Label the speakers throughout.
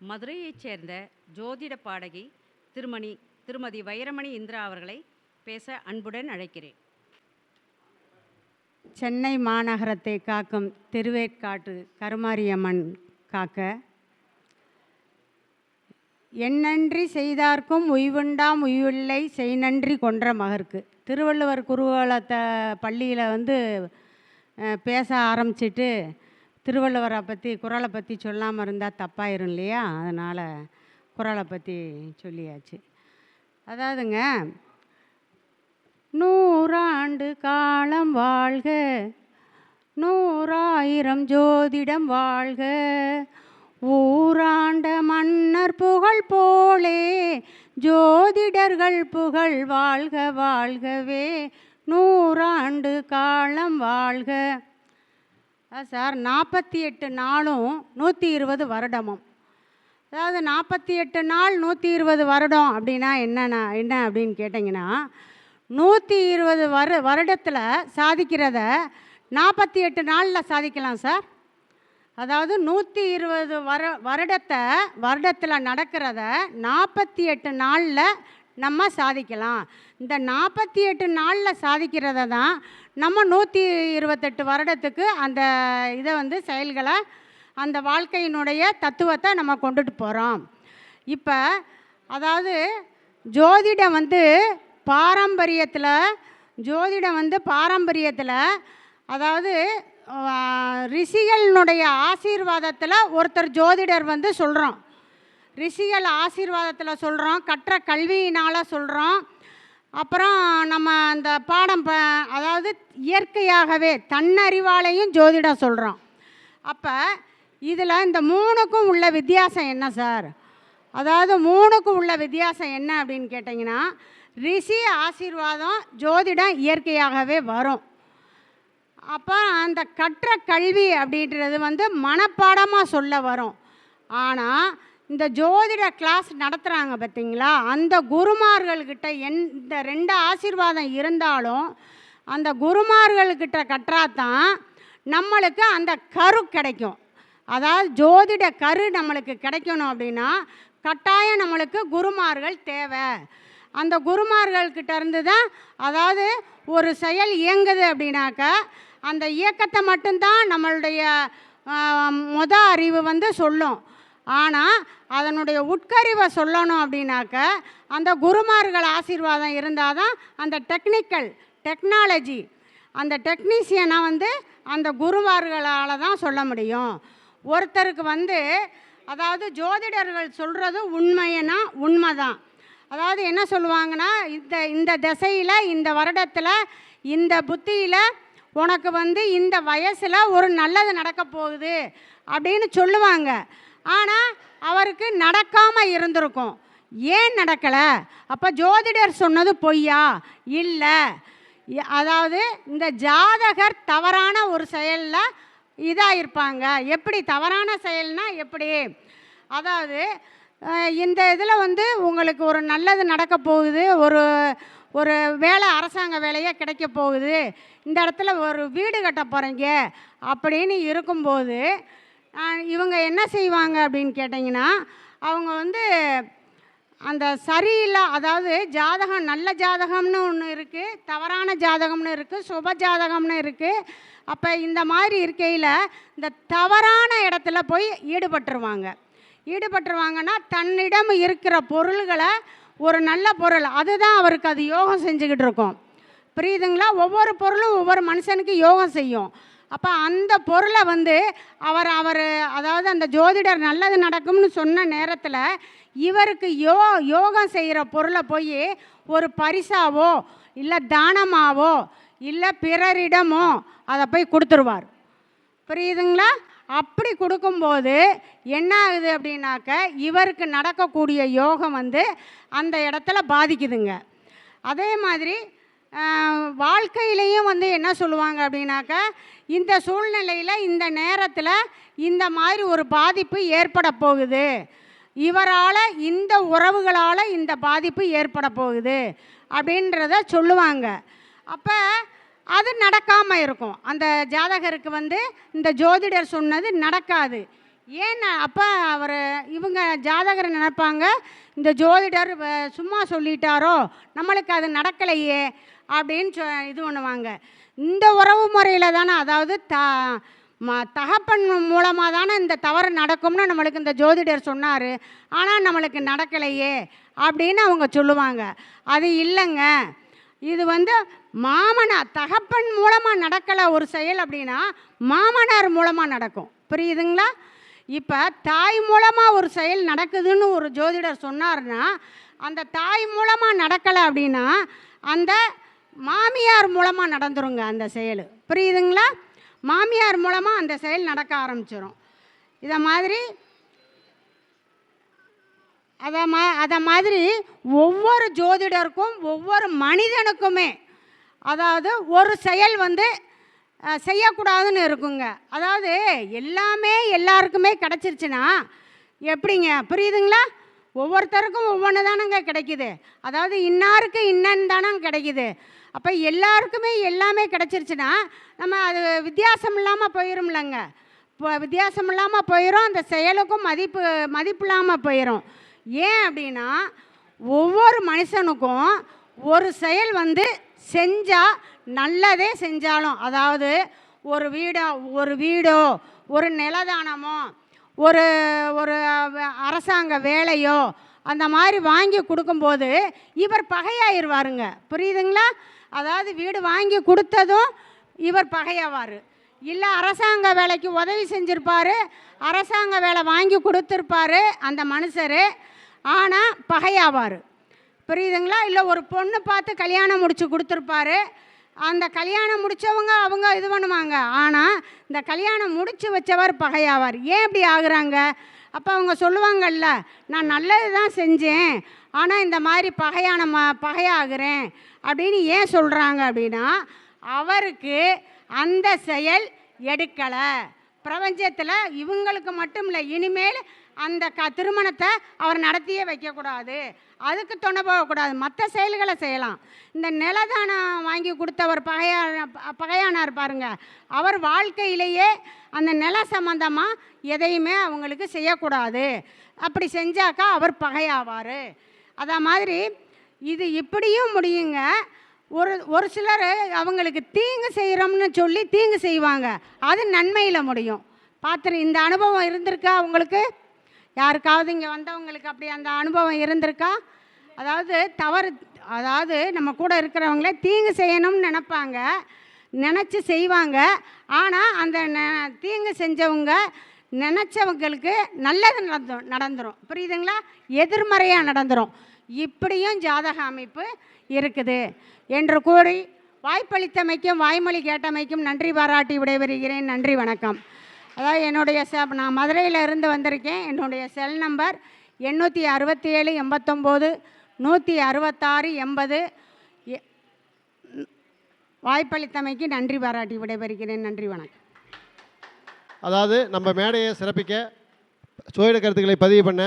Speaker 1: மதுரையைச் சேர்ந்த ஜோதிட பாடகி திருமதி வைரமணி இந்திரா அவர்களை பேச அன்புடன் அழைக்கிறேன்.
Speaker 2: சென்னை மாநகரத்தை காக்கும் திருவேற்காட்டு கருமாரியம்மன் காக்க, எண்ணன்றி செய்தார்க்கும் உய்வுண்டாம் உய்வில்லை செய்நன்றி கொன்ற மகருக்கு. திருவள்ளுவர் குருகுலத்தை பள்ளியில் பேச ஆரம்பிச்சிட்டு திருவள்ளுவரை பற்றி குறளை பற்றி சொல்லாமல் இருந்தால் தப்பாயிரும் இல்லையா? அதனால் குறளை பற்றி சொல்லியாச்சு. அதாவதுங்க, 100 ஆண்டு காலம் வாழ்க, 100,000 ஜோதிடம் வாழ்க, ஊராண்ட மன்னர் புகழ் போலே ஜோதிடர்கள் புகழ் வாழ்க வாழ்கவே, 100 ஆண்டு காலம் வாழ்க. சார், 48 நாளும் 120 வருடமும். அதாவது 48 நாள் 120 வருடம் அப்படின்னா என்ன அப்படின்னு கேட்டிங்கன்னா, 120 வருடத்தில் சாதிக்கிறத 48 நாளில் சாதிக்கலாம் சார். அதாவது 120 வருடத்தில் நடக்கிறத 48 நாளில் நம்ம சாதிக்கலாம். இந்த 48 நாளில் சாதிக்கிறத தான் நம்ம 128 வருடத்துக்கு அந்த இதை செயல்களை, அந்த வாழ்க்கையினுடைய தத்துவத்தை நம்ம கொண்டுட்டு போகிறோம். இப்போ அதாவது ஜோதிடம் பாரம்பரியத்தில் அதாவது ரிஷிகளினுடைய ஆசீர்வாதத்தில் ஒருத்தர் ஜோதிடர் சொல்கிறோம். ரிஷிகள் ஆசீர்வாதத்தில் சொல்கிறோம், கற்ற கல்வியினால் சொல்கிறோம். அப்புறம் நம்ம அந்த பாடம் அதாவது இயற்கையாகவே தன்னறிவாலையும் ஜோதிடம் சொல்கிறோம். அப்போ இதில் இந்த 3க்கும் உள்ள வித்தியாசம் என்ன சார்? அதாவது 3க்கும் உள்ள வித்தியாசம் என்ன அப்படின்னு கேட்டிங்கன்னா, ரிஷி ஆசீர்வாதம், ஜோதிடம் இயற்கையாகவே வரும். அப்போ அந்த கற்ற கல்வி அப்படின்றது மனப்பாடமாக சொல்ல வரும். ஆனால் இந்த ஜோதிட கிளாஸ் நடத்துகிறாங்க பார்த்தீங்களா, அந்த குருமார்கள்கிட்ட இந்த 2 ஆசீர்வாதம் இருந்தாலும் அந்த குருமார்கள்கிட்ட கற்றாதான் நம்மளுக்கு அந்த கரு கிடைக்கும். அதாவது ஜோதிட கரு நம்மளுக்கு கிடைக்கணும் அப்படின்னா கட்டாயம் நம்மளுக்கு குருமார்கள் தேவை. அந்த குருமார்கள்கிட்ட இருந்து தான் அதாவது ஒரு செயல் இயங்குது அப்படின்னாக்கா அந்த இயக்கத்தை மட்டும்தான் நம்மளுடைய அறிவு சொல்லும். ஆனால் அதனுடைய உட்கறிவை சொல்லணும் அப்படின்னாக்க அந்த குருமார்கள் ஆசீர்வாதம் இருந்தால் தான் அந்த டெக்னாலஜி அந்த டெக்னீஷியனை அந்த குருமார்களால் தான் சொல்ல முடியும். ஒருத்தருக்கு அதாவது ஜோதிடர்கள் சொல்கிறது உண்மைதான். அதாவது என்ன சொல்லுவாங்கன்னா, இந்த திசையில், இந்த வருடத்தில், இந்த புத்தியில் உனக்கு இந்த வயசில் ஒரு நல்லது நடக்க போகுது அப்படின்னு சொல்லுவாங்க. ஆனால் அவருக்கு நடக்காமல் இருந்திருக்கும். ஏன் நடக்கலை? அப்போ ஜோதிடர் சொன்னது பொய்யா? இல்லை. அதாவது இந்த ஜாதகர் தவறான ஒரு செயலில் இதாகிருப்பாங்க. எப்படி தவறான செயல்னால் எப்படி? அதாவது இந்த இதில் உங்களுக்கு ஒரு நல்லது நடக்க போகுது, ஒரு வேலை, அரசாங்க வேலையே கிடைக்க போகுது, இந்த இடத்துல ஒரு வீடு கட்ட போகிறீங்க அப்படின்னு இருக்கும்போது இவங்க என்ன செய்வாங்க அப்படின்னு கேட்டிங்கன்னா, அவங்க அந்த சரியில்லை, அதாவது ஜாதகம், நல்ல ஜாதகம்னு ஒன்று இருக்குது, தவறான ஜாதகம்னு இருக்குது, சுப ஜாதகம்னு இருக்குது. அப்போ இந்த மாதிரி இருக்கையில் இந்த தவறான இடத்துல போய் ஈடுபட்டுருவாங்கன்னா தன்னிடம் இருக்கிற பொருள்களை, ஒரு நல்ல பொருள் அதுதான் அவருக்கு அது யோகம் செஞ்சுக்கிட்டு இருக்கும். புரியுதுங்களா? ஒவ்வொரு பொருளும் ஒவ்வொரு மனுஷனுக்கு யோகம் செய்யும். அப்போ அந்த பொருளை அவர் அதாவது அந்த ஜோதிடர் நல்லது நடக்கும்னு சொன்ன நேரத்தில் இவருக்கு யோகம் செய்கிற பொருளை போய் ஒரு பரிசாவோ இல்லை தானமாவோ இல்லை பிறரிடமோ அதை போய் கொடுத்துருவார். புரியுதுங்களா? அப்படி கொடுக்கும்போது என்ன ஆகுது அப்படின்னாக்க இவருக்கு நடக்கக்கூடிய யோகம் அந்த இடத்துல பாதிக்குதுங்க. அதே மாதிரி வாழ்க்கையிலையும் என்ன சொல்லுவாங்க அப்படின்னாக்க, இந்த சூழ்நிலையில், இந்த நேரத்தில் இந்த மாதிரி ஒரு பாதிப்பு ஏற்பட போகுது, இவரால், இந்த உறவுகளால் இந்த பாதிப்பு ஏற்பட போகுது அப்படின்றத சொல்லுவாங்க. அப்போ அது நடக்காமல் இருக்கும். அந்த ஜாதகருக்கு இந்த ஜோதிடர் சொன்னது நடக்காது. ஏன்னா அப்போ அவர் இவங்க ஜாதகர் நினைப்பாங்க, இந்த ஜோதிடர் சும்மா சொல்லிட்டாரோ, நம்மளுக்கு அது நடக்கலையே அப்படின்னு இது பண்ணுவாங்க. இந்த உறவு முறையில் தானே, அதாவது தகப்பன் மூலமாக தானே இந்த தவறு நடக்கும்னு நம்மளுக்கு இந்த ஜோதிடர் சொன்னார், ஆனால் நம்மளுக்கு நடக்கலையே அப்படின்னு அவங்க சொல்லுவாங்க. அது இல்லைங்க, இது மாமனார் தகப்பன் மூலமாக நடக்கலை ஒரு செயல் அப்படின்னா மாமனார் மூலமாக நடக்கும். புரியுதுங்களா? இப்போ தாய் மூலமாக ஒரு செயல் நடக்குதுன்னு ஒரு ஜோதிடர் சொன்னார்னா, அந்த தாய் மூலமாக நடக்கலை அப்படின்னா அந்த மாமியார் மூலமாக நடந்துருங்க அந்த செயல். புரியுதுங்களா? மாமியார் மூலமாக அந்த செயல் நடக்க ஆரம்பிச்சிடும். இதை மாதிரி அதை மாதிரி ஒவ்வொரு ஜோதிடருக்கும் ஒவ்வொரு மனிதனுக்குமே அதாவது ஒரு செயல் செய்யக்கூடாதுன்னு இருக்குங்க. அதாவது எல்லாமே எல்லாருக்குமே கிடச்சிருச்சுன்னா எப்படிங்க? புரியுதுங்களா? ஒவ்வொருத்தருக்கும் ஒவ்வொன்று தானங்க கிடைக்கிது. அதாவது இன்னாருக்கு இன்னன்னு தானே கிடைக்கிது. அப்போ எல்லாருக்குமே எல்லாமே கிடச்சிருச்சுன்னா நம்ம அது வித்தியாசம் இல்லாமல் போயிடும்லங்க. இப்போ வித்தியாசம் இல்லாமல் போயிடும், அந்த செயலுக்கும் மதிப்பு இல்லாமல் போயிடும். ஏன் அப்படின்னா ஒவ்வொரு மனுஷனுக்கும் ஒரு செயல் செஞ்சால் நல்லதே செஞ்சாலும், அதாவது ஒரு வீடோ ஒரு நிலதானமோ ஒரு ஒரு அரசாங்க வேலையோ அந்த மாதிரி வாங்கி கொடுக்கும்போது இவர் பகையாயிருவாருங்க. புரியுதுங்களா? அதாவது வீடு வாங்கி கொடுத்ததும் இவர் பகையாவார். இல்லை அரசாங்க வேலைக்கு உதவி செஞ்சுருப்பார், அரசாங்க வேலை வாங்கி கொடுத்துருப்பாரு அந்த மனுஷர், ஆனால் பகையாவார். புரியுதுங்களா? இல்லை ஒரு பொண்ணு பார்த்து கல்யாணம் முடித்து கொடுத்துருப்பாரு, அந்த கல்யாணம் முடித்தவங்க அவங்க இது பண்ணுவாங்க, ஆனால் இந்த கல்யாணம் முடித்து வச்சவர் பகையாவார். ஏன் இப்படி ஆகுறாங்க? அப்போ அவங்க சொல்லுவாங்கல்ல, நான் நல்லது தான் செஞ்சேன் ஆனால் இந்த மாதிரி பகையாகிறேன் அப்படின்னு ஏன் சொல்கிறாங்க அப்படின்னா, அவருக்கு அந்த செயல் எடுக்கலை. பிரபஞ்சத்தில் இவங்களுக்கு மட்டும் இல்லை, இனிமேல் அந்த இருமணத்தை அவர் நடத்தியே வைக்கக்கூடாது, அதுக்கு துணை போகக்கூடாது, மற்ற செயல்களை செய்யலாம். இந்த நிலதானம் வாங்கி கொடுத்தவர் பகையானார் பாருங்க, அவர் வாழ்க்கையிலேயே அந்த நில சம்பந்தமாக எதையுமே அவங்களுக்கு செய்யக்கூடாது, அப்படி செஞ்சாக்கா அவர் பகையாவார். அதை மாதிரி இது இப்படியும் முடியுங்க. ஒரு சிலர் அவங்களுக்கு தீங்கு செய்கிறோம்னு சொல்லி தீங்கு செய்வாங்க, அது நன்மையில் முடியும். இந்த அனுபவம் இருந்திருக்கா உங்களுக்கு? யாருக்காவது இங்கே வந்தவங்களுக்கு அப்படி அந்த அனுபவம் இருந்திருக்கா? அதாவது நம்ம கூட இருக்கிறவங்களே தீங்கு செய்யணும்னு நினச்சி செய்வாங்க, ஆனால் அந்த தீங்கு செஞ்சவங்க நினச்சவங்களுக்கு நல்லது நடந்துடும். புரியுதுங்களா? எதிர்மறையாக நடந்துடும். இப்படியும் ஜாதக அமைப்பு இருக்குது என்று கூறி வாய்ப்பளித்தமைக்கும் வாய்மொழி கேட்டமைக்கும் நன்றி பாராட்டி விடைபெறுகிறேன். நன்றி, வணக்கம். அதாவது என்னுடைய நான் மதுரையில் இருந்து வந்திருக்கேன். என்னுடைய செல் நம்பர் 867 89 166 80. வாய்ப்பளித்தமைக்கு நன்றி பாராட்டி விடைபெறுகிறேன். நன்றி, வணக்கம்.
Speaker 3: அதாவது நம்ம மேடையை சிறப்பிக்க சோதிட கருத்துக்களை பதிவு பண்ண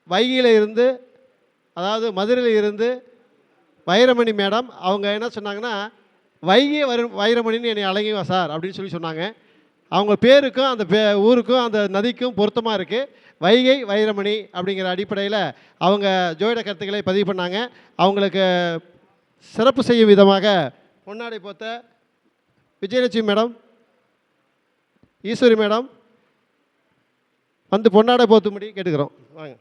Speaker 3: வைகையில் இருந்து, அதாவது மதுரையில் இருந்து வைரமணி மேடம் அவங்க என்ன சொன்னாங்கன்னா, வைகை வைரமணின்னு என்னை அழகிவா சார் அப்படின்னு சொன்னாங்க. அவங்க பேருக்கும் அந்த ஊருக்கும் அந்த நதிக்கும் பொருத்தமாக இருக்குது. வைகை வைரமணி அப்படிங்கிற அடிப்படையில் அவங்க ஜோதிட கருத்துக்களை பதிவு பண்ணாங்க. அவங்களுக்கு சிறப்பு செய்யும் விதமாக பொன்னாடை போத்த விஜயலட்சுமி மேடம், ஈஸ்வரி மேடம் பொன்னாடை போத்தும்படி கேட்டுக்கிறோம். வாங்க.